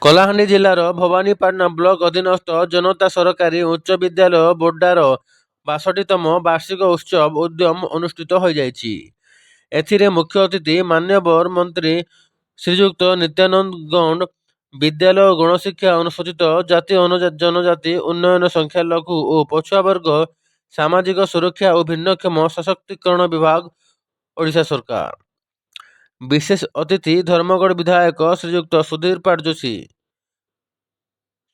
କଳାହାଣ୍ଡି ଜିଲ୍ଲାର ଭବାନୀପାଟଣା ବ୍ଲକ ଅଧୀନସ୍ଥ ଜନତା ସରକାରୀ ଉଚ୍ଚ ବିଦ୍ୟାଳୟ ବୋର୍ଡାର 62ତମ ବାର୍ଷିକ ଉତ୍ସବ ଉଦ୍ୟମ ଅନୁଷ୍ଠିତ ହୋଇଯାଇଛି। ଏଥିରେ ମୁଖ୍ୟ ଅତିଥି ମାନ୍ୟବର ମନ୍ତ୍ରୀ ଶ୍ରୀଯୁକ୍ତ ନିତ୍ୟାନନ୍ଦ ଗୌଡ଼, ବିଦ୍ୟାଳୟ ଓ ଗଣଶିକ୍ଷା ଅନୁସୂଚିତ ଜାତି ଜନଜାତି ଉନ୍ନୟନ, ସଂଖ୍ୟାଲଘୁ ଓ ପଛୁଆ ବର୍ଗ ସାମାଜିକ ସୁରକ୍ଷା ଓ ଭିନ୍ନକ୍ଷମ ସଶକ୍ତିକରଣ ବିଭାଗ, ଓଡ଼ିଶା ସରକାର। ବିଶେଷ ଅତିଥି ଧର୍ମଗଡ଼ ବିଧାୟକ ଶ୍ରୀଯୁକ୍ତ ସୁଧୀର ପାଟ ଯୋଶୀ,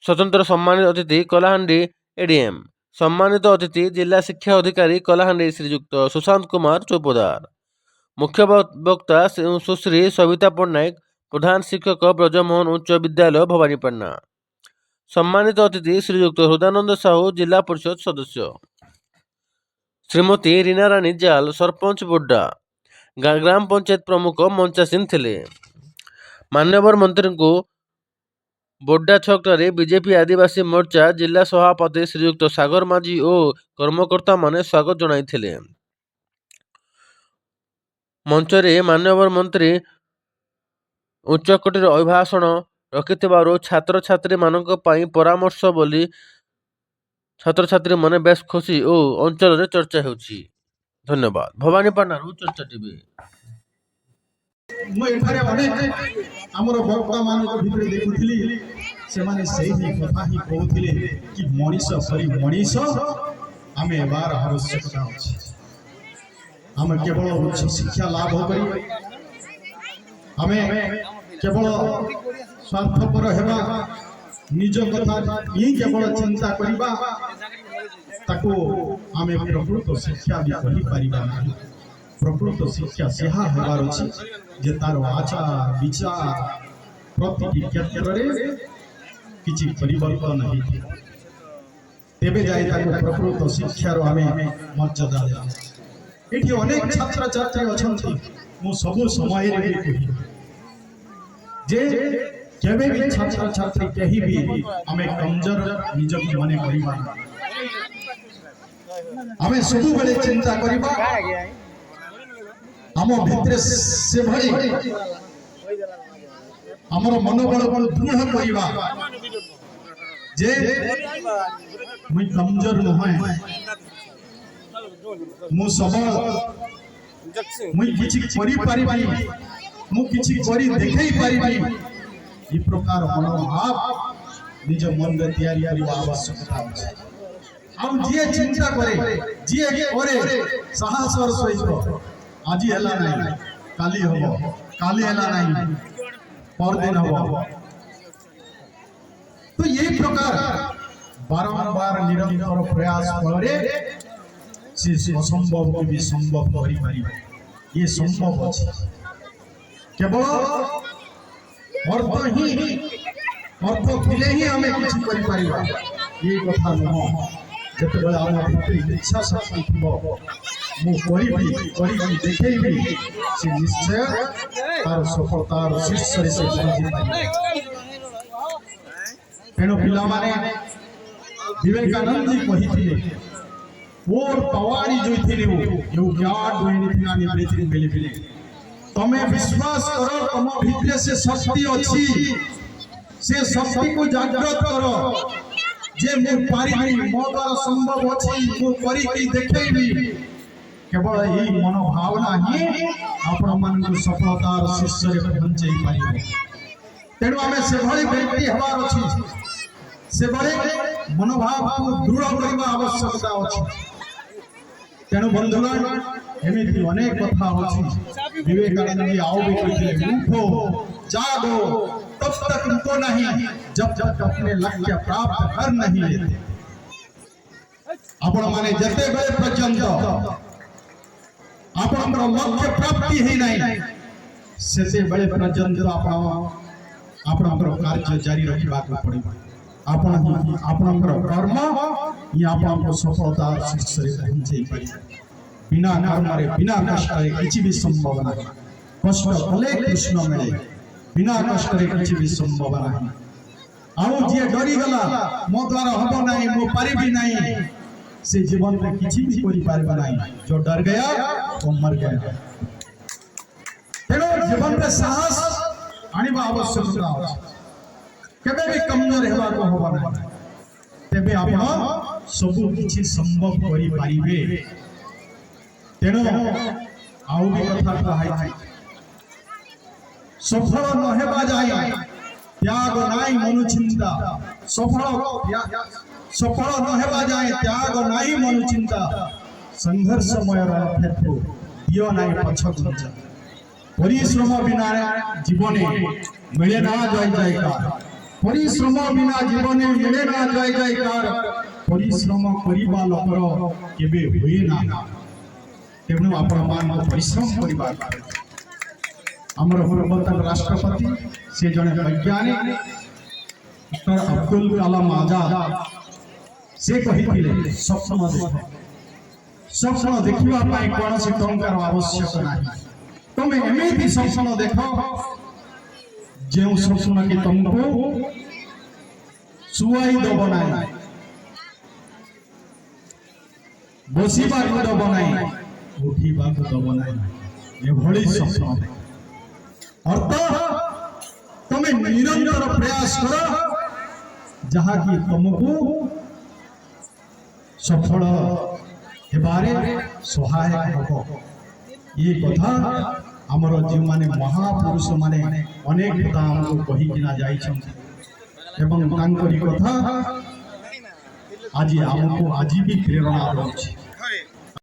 ସ୍ୱତନ୍ତ୍ର ସମ୍ମାନିତ ଅତିଥି କଳାହାଣ୍ଡି ଏଡିଏମ୍, ସମ୍ମାନିତ ଅତିଥି ଜିଲ୍ଲା ଶିକ୍ଷା ଅଧିକାରୀ କଳାହାଣ୍ଡି ଶ୍ରୀଯୁକ୍ତ ସୁଶାନ୍ତ କୁମାର ଚୌପଦାର, ମୁଖ୍ୟ ବକ୍ତା ସୁଶ୍ରୀ ସବିତା ପଟ୍ଟନାୟକ, ପ୍ରଧାନ ଶିକ୍ଷକ ବ୍ରଜମୋହନ ଉଚ୍ଚ ବିଦ୍ୟାଳୟ ଭବାନୀପାଟଣା, ସମ୍ମାନିତ ଅତିଥି ଶ୍ରୀଯୁକ୍ତ ହୃଦାନନ୍ଦ ସାହୁ, ଜିଲ୍ଲା ପରିଷଦ ସଦସ୍ୟ, ଶ୍ରୀମତୀ ରୀନା ରାଣୀ ଜାଲ, ସରପଞ୍ଚ ବୋର୍ଡା, ଗ୍ରାମ ପଞ୍ଚାୟତ ପ୍ରମୁଖ ମଞ୍ଚାସୀନ ଥିଲେ। ମାନ୍ୟବର ମନ୍ତ୍ରୀଙ୍କୁ ବୋର୍ଡା ଛକଠାରେ ବିଜେପି ଆଦିବାସୀ ମୋର୍ଚ୍ଚା ଜିଲ୍ଲା ସଭାପତି ଶ୍ରୀଯୁକ୍ତ ସାଗର ମାଝୀ ଓ କର୍ମକର୍ତ୍ତାମାନେ ସ୍ୱାଗତ ଜଣାଇଥିଲେ। ମଞ୍ଚରେ ମାନ୍ୟବର ମନ୍ତ୍ରୀ ଉଚ୍ଚକୋଟୀର ଅଭିଭାଷଣ ରଖିଥିବାରୁ ଛାତ୍ରଛାତ୍ରୀମାନଙ୍କ ପାଇଁ ପରାମର୍ଶ ବୋଲି ଛାତ୍ରଛାତ୍ରୀମାନେ ବେଶ ଖୁସି ଓ ଅଞ୍ଚଳରେ ଚର୍ଚ୍ଚା ହେଉଛି। ଧନ୍ୟବାଦ। ଭବାନୀପାଟଣାରୁ ଚର୍ଚ୍ଚା ଟିଭି। ମୁଁ ଏଠାରେ ଅନେକ ଆମର ବକ୍ତାମାନଙ୍କ ଭିତରେ ଦେଖୁଥିଲି, ସେମାନେ ସେହି କଥା ହିଁ କହୁଥିଲେ କି ମଣିଷ ପରି ମଣିଷ ଆମେ ହେବାର ଆବଶ୍ୟକତା ଅଛି। ଆମେ କେବଳ ଉଚ୍ଚ ଶିକ୍ଷା ଲାଭ କରି ଆମେ କେବଳ ସ୍ୱାର୍ଥପର ହେବା, ନିଜ କଥା ହିଁ କେବଳ ଚିନ୍ତା କରିବା, ତାକୁ ଆମେ ପ୍ରକୃତ ଶିକ୍ଷା ବି କହିପାରିବା ନାହିଁ। ପ୍ରକୃତ ଶିକ୍ଷା ସେହା ହେବାର ଅଛି ଯେ ତାର ଆଚାର ବିଚାର ପ୍ରତିଟି କ୍ଷେତ୍ରରେ କିଛି ପରିବର୍ତ୍ତନ ହେଇଥିବ, ତେବେ ଯାଇ ତାକୁ ପ୍ରକୃତ ଶିକ୍ଷାର ଆମେ ମର୍ଯ୍ୟାଦା ଦେବା। ଏଠି ଅନେକ ଛାତ୍ରଛାତ୍ରୀ ଅଛନ୍ତି, ମୁଁ ସବୁ ସମୟରେ ବି କହି ଯେ କେବେ ବି ଛାତ୍ରଛାତ୍ରୀ କେହି ବି ଆମେ କମଜୋର ନିଜକୁ ମନେ କରିବା, ଆମେ ସବୁବେଳେ ଚିନ୍ତା କରିବା ଆମ ଭିତରେ ସେଭଳି ଆମର ମନୋବଳକୁ ଦୃଢ଼ କରିବା ଯେ ମୁଁ କମଜୋର ନୁହେଁ, ମୁଁ ସବଳ, ମୁଁ କିଛି କରିପାରିବି, ମୁଁ କିଛି କରି ଦେଖାଇ ପାରିବି। ଏ ପ୍ରକାର ମନୋଭାବ ନିଜ ମନରେ ତିଆରି କରିବା ଆବଶ୍ୟକତା ଅଛି। ଆଉ ଯିଏ ଚିନ୍ତା କରେ, ଯିଏ କରେ ସାହସର ସହିତ, ଆଜି ହେଲା ନାହିଁ କାଲି ହବ, କାଲି ହେଲା ନାହିଁ ପରଦିନ ହବ, ତ এই প্রকার বারংবার নিরন্তর প্রয়াস করে সে অসম্ভবকে भी সম্ভব କରିପାରିବ। ये সম্ভব ଅଛି, কেবল অর্থ ଥିଲେ ହିଁ ଆମେ କିଛି କରିପାରିବା ଏ କଥା ନୁହଁ। ଯେତେବେଳେ ଆମ ଭିତରେ ଇଚ୍ଛା ଶକ୍ତି ଥିବ, ମୁଁ କରିବି ଦେଖେଇବି, ସେ ନିଶ୍ଚୟ ତାର ସଫଳତାର ଶୀର୍ଷରେ ସେ ପହଞ୍ଚିପାରିବ। ତେଣୁ ପିଲାମାନେ विवेकानंद जी କହିଥିଲେ, और पवारी जो थे वो you God do anything on everything believe. तमे विश्वास करो, तुम भीतर से शक्ति अच्छी, से शक्ति को जागृत करो जे मु पारिबी, मो द्वारा संभव अछि, मु करी की देखैबी। केवल यही मनोभावना ही आपण मन को सफलतार शीर्ष रे पहुंचाई पारिबो। तेणु आमे से भली व्यक्ति हबार अछि, से भली मनोभाव को दृढ़ करबा आवश्यकता अछि। तेणु बंधुगण एमिति अनेक कथा अछि। विवेकानंद जी आओ भी कहते, उठो जागो, तब तक रुको नहीं जब तक अपने लक्ष्य प्राप्त कर नहीं लेते। आपण माने जते बेले पर्यंत आपनकर लक्ष्य प्राप्ति ही नहीं, सेते बेले पर्यंत आपनकर कार्य जारी रखिबा को पड़िबो। आपनकर कर्म ये आपनको सफलता शीर्ष रे पहुंचाई पारिबो। बिना कर्म रे बिना कष्ट रे किछि भी संभव नहीं। कष्ट कले कृष्ण मिले, बिना कष्ट रे किछि भी संभव नहीं। आउ जे डरी गला, मो द्वारा हबो नहीं, मो पारिबी नहीं, से जीवन में किसी भी कोई पारिबा नहीं। जो डर गया वो मर गया। तेणु जीवन में साहस आनिबा आवश्यकता अछि। केबे भी कमजोर हेबा को होबा ना तेबे आपण सब किछि संभव करि पारिबे तेनो आउ भी कथा कहाई सफल न हेबा जाय त्याग नाई मनु चिंता सफल न हेबा जाय त्याग नाई मनु चिंता संघर्षमय रथेतु दियो नाई पछघुंचा परिश्रम बिना जीवने मिले ना जय जयकार परिश्रम बिना जीवने मिले ना जय जयकार परिश्रम करिबा लोकर केबे होई ना तेणु आपण मान परिश्रम करिबा हमर पूर्वतन राष्ट्रपति से जने वैज्ञानिक डॉक्टर अब्दुल कलाम आजाद से कहिथिले स्वप्न देखिबा पाई कोनोसी टंकार आवश्यक नाही तुम एमिति स्वप्न देखो जो स्वप्न के तुमको सुवाई दब नाही बसिबा को दब नाही उठिबा को दब नाही एभଳି स्वप्न अर्थ तुम्हें निरंतर प्रयास कर जहा कि तुमको सफल हेबारे सहायक हो ये कथा हमर जो माने महापुरुष माने अनेक कथा हमको कहि किना जाई छथि एवं तांकरी कथा आज हमको आज भी प्रेरणा अछि।